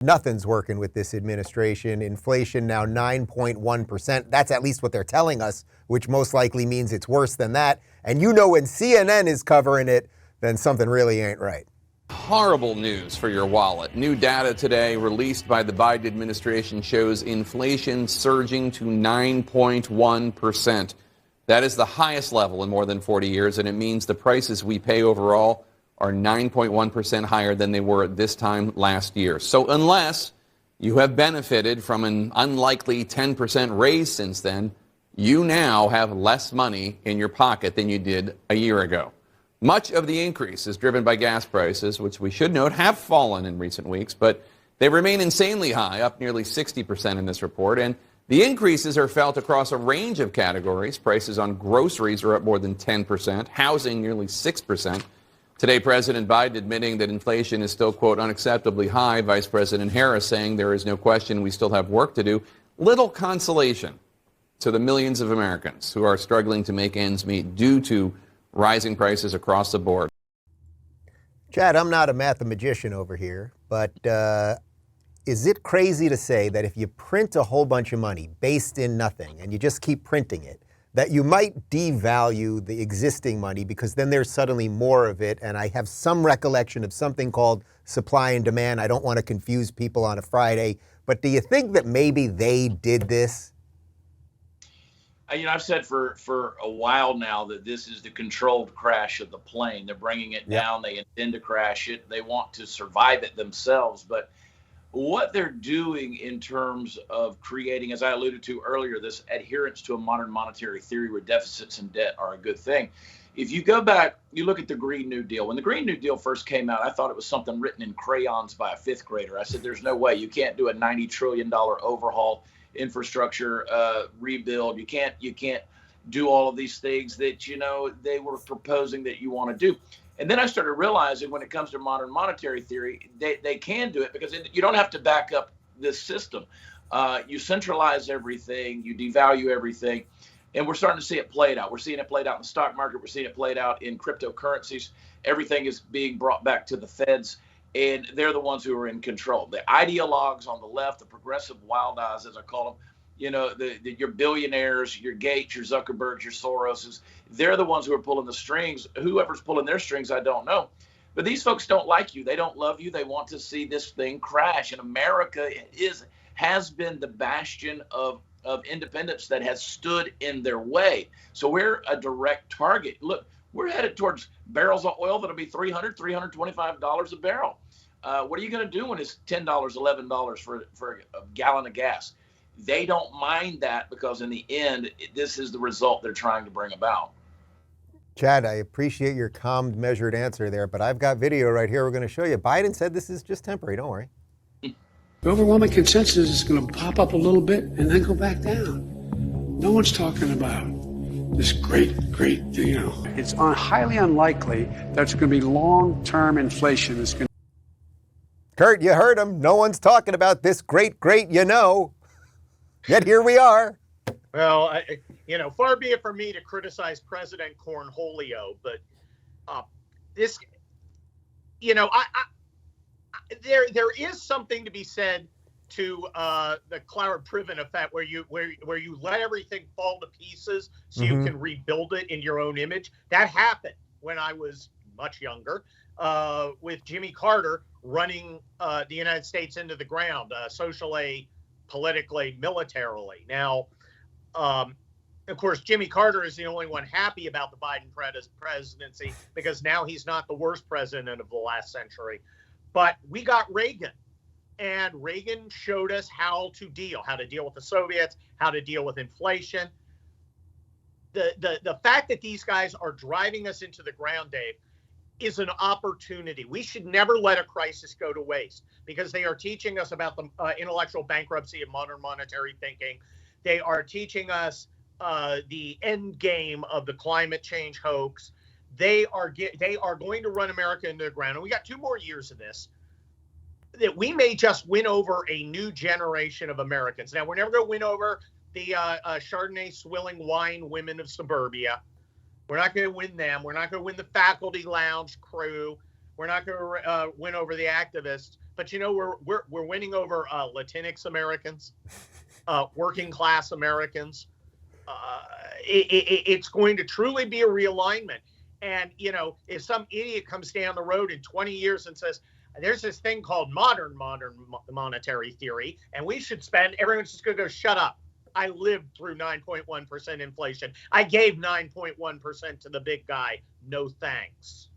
Nothing's working with this administration. Inflation now 9.1%. That's at least what they're telling us, which most likely means it's worse than that. And you know when CNN is covering it, then something really ain't right. Horrible news for your wallet. New data today released by the Biden administration shows inflation surging to 9.1%. That is the highest level in more than 40 years, and it means the prices we pay overall are 9.1% higher than they were at this time last year. So unless you have benefited from an unlikely 10% raise since then, you now have less money in your pocket than you did a year ago. Much of the increase is driven by gas prices, which we should note have fallen in recent weeks, but they remain insanely high, up nearly 60% in this report. And the increases are felt across a range of categories. Prices on groceries are up more than 10%, housing nearly 6%. Today, President Biden admitting that inflation is still, quote, unacceptably high. Vice President Harris saying there is no question we still have work to do. Little consolation to the millions of Americans who are struggling to make ends meet due to rising prices across the board. Chad, I'm not a mathematician over here, but is it crazy to say that if you print a whole bunch of money based in nothing and you just keep printing it, that you might devalue the existing money because then there's suddenly more of it? And I have some recollection of something called supply and demand. I don't want to confuse people on a Friday, but do you think that maybe they did this? I've said for a while now that this is the controlled crash of the plane. They're bringing it down. They intend to crash it. They want to survive it themselves. But what they're doing in terms of creating, as I alluded to earlier, this adherence to a modern monetary theory where deficits and debt are a good thing. If you go back, you look at the Green New Deal. When the Green New Deal first came out, I thought it was something written in crayons by a fifth grader. I said, there's no way. You can't do a $90 trillion overhaul, infrastructure rebuild. You can't do all of these things that, they were proposing that you want to do. And then I started realizing when it comes to modern monetary theory, they can do it because you don't have to back up this system. You centralize everything, you devalue everything, and we're starting to see it played out. We're seeing it played out in the stock market. We're seeing it played out in cryptocurrencies. Everything is being brought back to the feds, and they're the ones who are in control. The ideologues on the left, the progressive wild eyes, as I call them, your billionaires, your Gates, your Zuckerbergs, your Soroses, they're the ones who are pulling the strings. Whoever's pulling their strings, I don't know. But these folks don't like you. They don't love you. They want to see this thing crash. And America has been the bastion of independence that has stood in their way. So we're a direct target. Look, we're headed towards barrels of oil that'll be $300, $325 a barrel. What are you going to do when it's $10, $11 for a gallon of gas? They don't mind that because in the end, this is the result they're trying to bring about. Chad, I appreciate your calm, measured answer there, but I've got video right here we're going to show you. Biden said this is just temporary. Don't worry. The overwhelming consensus is going to pop up a little bit and then go back down. No one's talking about this great, It's highly unlikely that it's going to be long-term inflation. That's going Kurt, you heard him. No one's talking about this great, Yet here we are. Well, far be it from me to criticize President Cornholio, but this, there is something to be said to the Cloward Priven effect, where you let everything fall to pieces so you can rebuild it in your own image. That happened when I was much younger, with Jimmy Carter running the United States into the ground, socially, politically, militarily. Now, of course, Jimmy Carter is the only one happy about the Biden presidency because now he's not the worst president of the last century. But we got Reagan, and Reagan showed us how to deal with the Soviets, how to deal with inflation. The fact that these guys are driving us into the ground, Dave, is an opportunity. We should never let a crisis go to waste because they are teaching us about the intellectual bankruptcy of modern monetary thinking. They are teaching us the end game of the climate change hoax. They are going to run America into the ground. And we got 2 more years of this, that we may just win over a new generation of Americans. Now, we're never going to win over the Chardonnay swilling wine women of suburbia. We're not going to win them. We're not going to win the faculty lounge crew. We're not going to win over the activists. but we're winning over Latinx Americans, working class Americans. It's going to truly be a realignment. And if some idiot comes down the road in 20 years and says, there's this thing called modern monetary theory, and we should spend, everyone's just going to go, shut up. I lived through 9.1% inflation. I gave 9.1% to the big guy. No thanks.